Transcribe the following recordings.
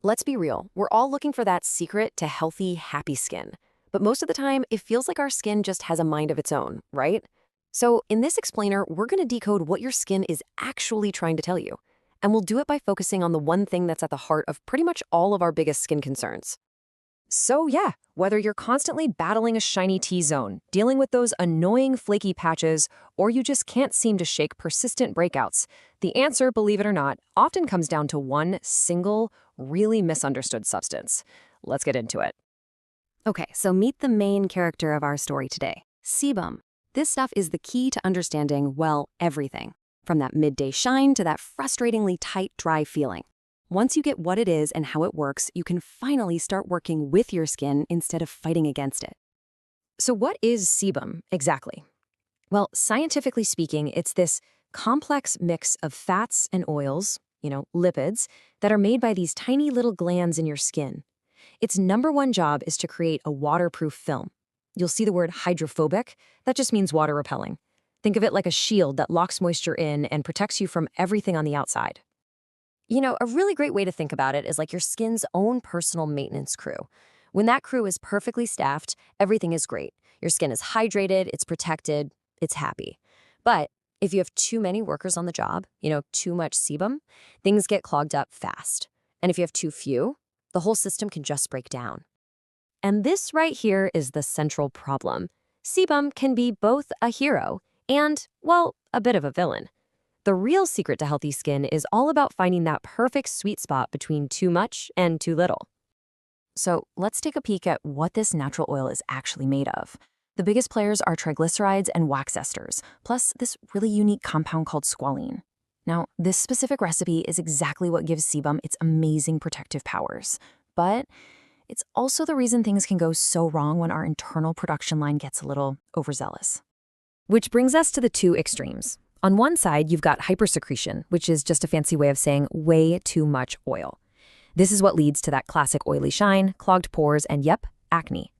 Let's be real, we're all looking for that secret to healthy, happy skin. But most of the time, it feels like our skin just has a mind of its own, right? So in this explainer, we're going to decode what your skin is actually trying to tell you. And we'll do it by focusing on the one thing that's at the heart of pretty much all of our biggest skin concerns. So yeah, whether you're constantly battling a shiny T-zone, dealing with those annoying flaky patches, or you just can't seem to shake persistent breakouts, the answer, believe it or not, often comes down to one single, really misunderstood substance. Let's get into it. Okay, so meet the main character of our story today, sebum. This stuff is the key to understanding, well, everything. From that midday shine to that frustratingly tight, dry feeling. Once you get what it is and how it works, you can finally start working with your skin instead of fighting against it. So what is sebum exactly? Well, scientifically speaking, it's this complex mix of fats and oils, lipids, that are made by these tiny little glands in your skin. Its number one job is to create a waterproof film. You'll see the word hydrophobic. That just means water repelling. Think of it like a shield that locks moisture in and protects you from everything on the outside. A really great way to think about it is like your skin's own personal maintenance crew. When that crew is perfectly staffed, everything is great. Your skin is hydrated, it's protected, it's happy. But if you have too many workers on the job, too much sebum, things get clogged up fast. And if you have too few, the whole system can just break down. And this right here is the central problem. Sebum can be both a hero and, well, a bit of a villain. The real secret to healthy skin is all about finding that perfect sweet spot between too much and too little. So let's take a peek at what this natural oil is actually made of. The biggest players are triglycerides and wax esters, plus this really unique compound called squalene. Now, this specific recipe is exactly what gives sebum its amazing protective powers. But it's also the reason things can go so wrong when our internal production line gets a little overzealous. Which brings us to the two extremes. On one side, you've got hypersecretion, which is just a fancy way of saying way too much oil. This is what leads to that classic oily shine, clogged pores, and yep, acne.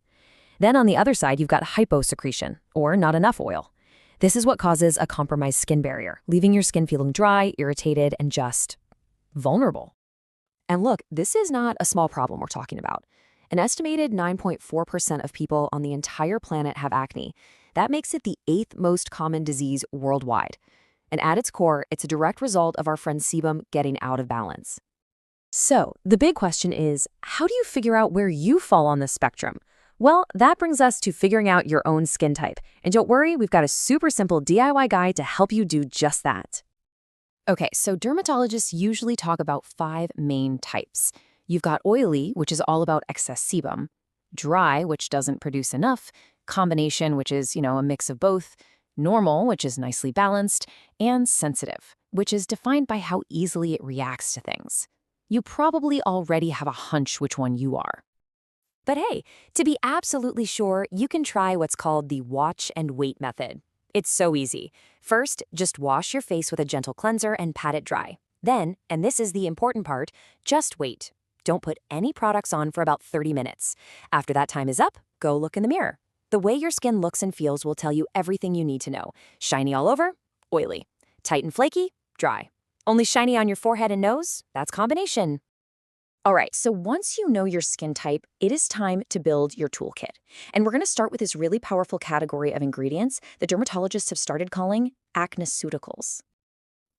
Then on the other side, you've got hyposecretion, or not enough oil. This is what causes a compromised skin barrier, leaving your skin feeling dry, irritated, and just vulnerable. And look, this is not a small problem we're talking about. An estimated 9.4% of people on the entire planet have acne. That makes it the 8th most common disease worldwide. And at its core, it's a direct result of our friend sebum getting out of balance. So, the big question is, how do you figure out where you fall on this spectrum? Well, that brings us to figuring out your own skin type. And don't worry, we've got a super simple DIY guide to help you do just that. Okay, so dermatologists usually talk about 5 main types. You've got oily, which is all about excess sebum, dry, which doesn't produce enough, combination, which is, a mix of both, normal, which is nicely balanced, and sensitive, which is defined by how easily it reacts to things. You probably already have a hunch which one you are. But hey, to be absolutely sure, you can try what's called the watch and wait method. It's so easy. First, just wash your face with a gentle cleanser and pat it dry. Then, and this is the important part, just wait. Don't put any products on for about 30 minutes. After that time is up, go look in the mirror. The way your skin looks and feels will tell you everything you need to know. Shiny all over? Oily. Tight and flaky? Dry. Only shiny on your forehead and nose? That's combination. All right, so once you know your skin type, it is time to build your toolkit. And we're going to start with this really powerful category of ingredients that dermatologists have started calling acnaceuticals.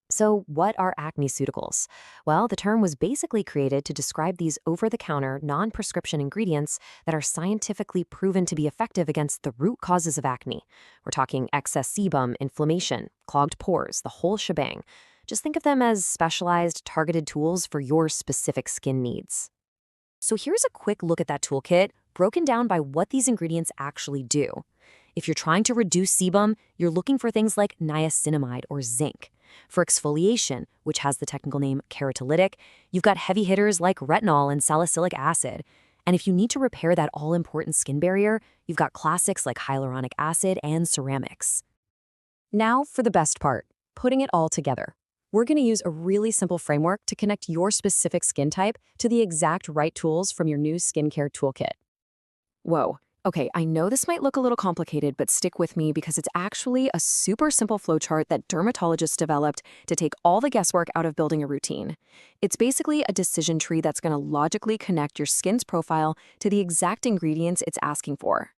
So what are acnaceuticals? Well, the term was basically created to describe these over-the-counter, non-prescription ingredients that are scientifically proven to be effective against the root causes of acne. We're talking excess sebum, inflammation, clogged pores, the whole shebang. Just think of them as specialized, targeted tools for your specific skin needs. So here's a quick look at that toolkit, broken down by what these ingredients actually do. If you're trying to reduce sebum, you're looking for things like niacinamide or zinc. For exfoliation, which has the technical name keratolytic, you've got heavy hitters like retinol and salicylic acid. And if you need to repair that all-important skin barrier, you've got classics like hyaluronic acid and ceramics. Now for the best part, putting it all together. We're going to use a really simple framework to connect your specific skin type to the exact right tools from your new skincare toolkit. Whoa, Okay, I know this might look a little complicated, but stick with me because it's actually a super simple flowchart that dermatologists developed to take all the guesswork out of building a routine. It's basically a decision tree that's going to logically connect your skin's profile to the exact ingredients it's asking for.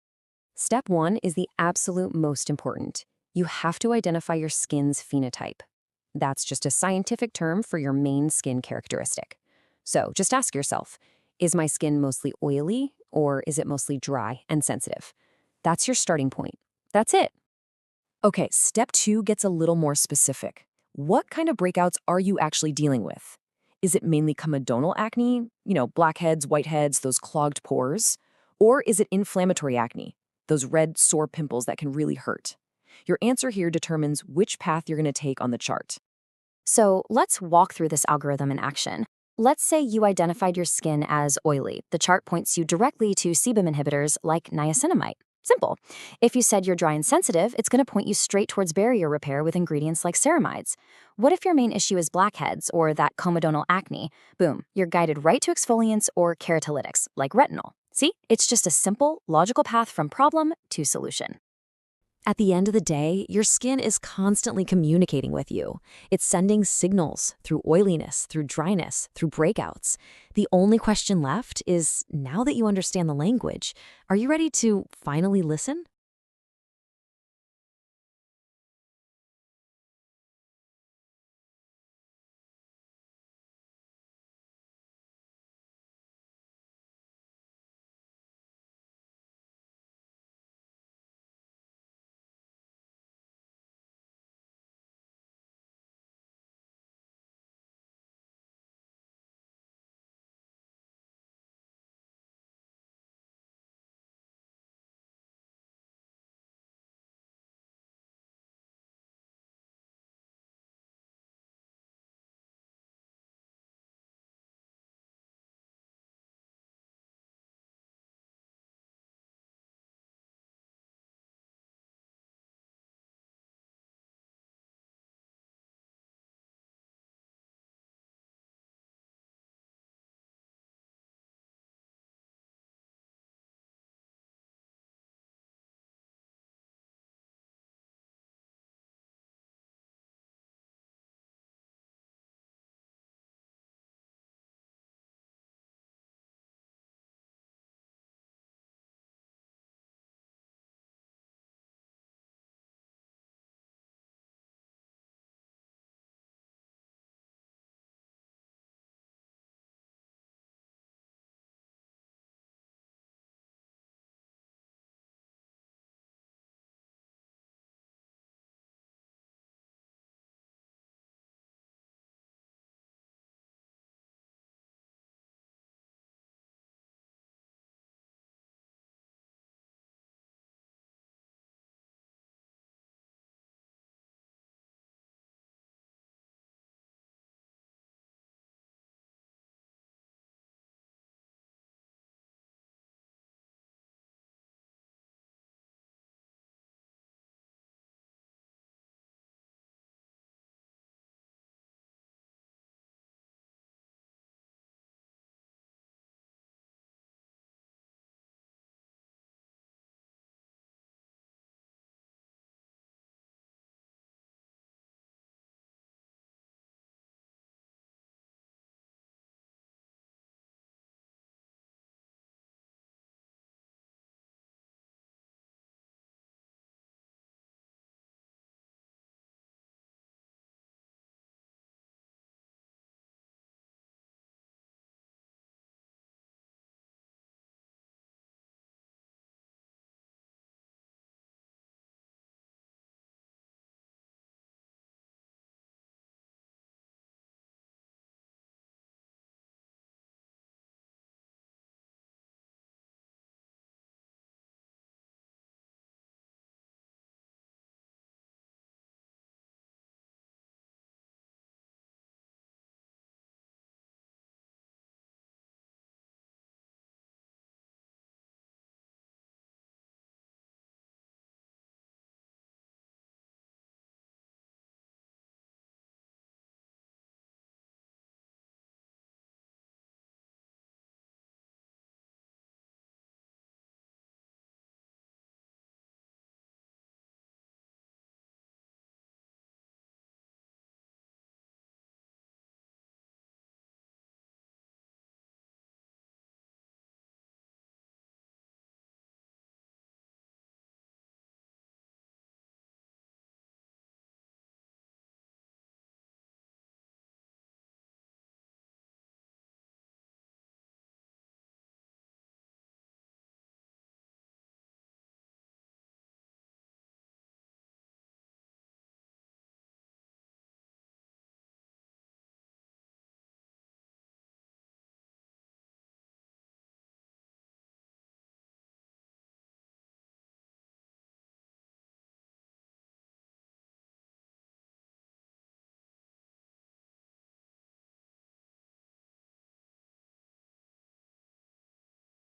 Step 1 is the absolute most important. You have to identify your skin's phenotype. That's just a scientific term for your main skin characteristic. So just ask yourself, is my skin mostly oily or is it mostly dry and sensitive? That's your starting point. That's it. Okay, step 2 gets a little more specific. What kind of breakouts are you actually dealing with? Is it mainly comedonal acne, blackheads, whiteheads, those clogged pores? Or is it inflammatory acne, those red, sore pimples that can really hurt? Your answer here determines which path you're going to take on the chart. So let's walk through this algorithm in action. Let's say you identified your skin as oily. The chart points you directly to sebum inhibitors like niacinamide. Simple. If you said you're dry and sensitive, it's going to point you straight towards barrier repair with ingredients like ceramides. What if your main issue is blackheads or that comedonal acne? Boom, you're guided right to exfoliants or keratolytics like retinol. See, it's just a simple, logical path from problem to solution. At the end of the day, your skin is constantly communicating with you. It's sending signals through oiliness, through dryness, through breakouts. The only question left is, now that you understand the language, are you ready to finally listen?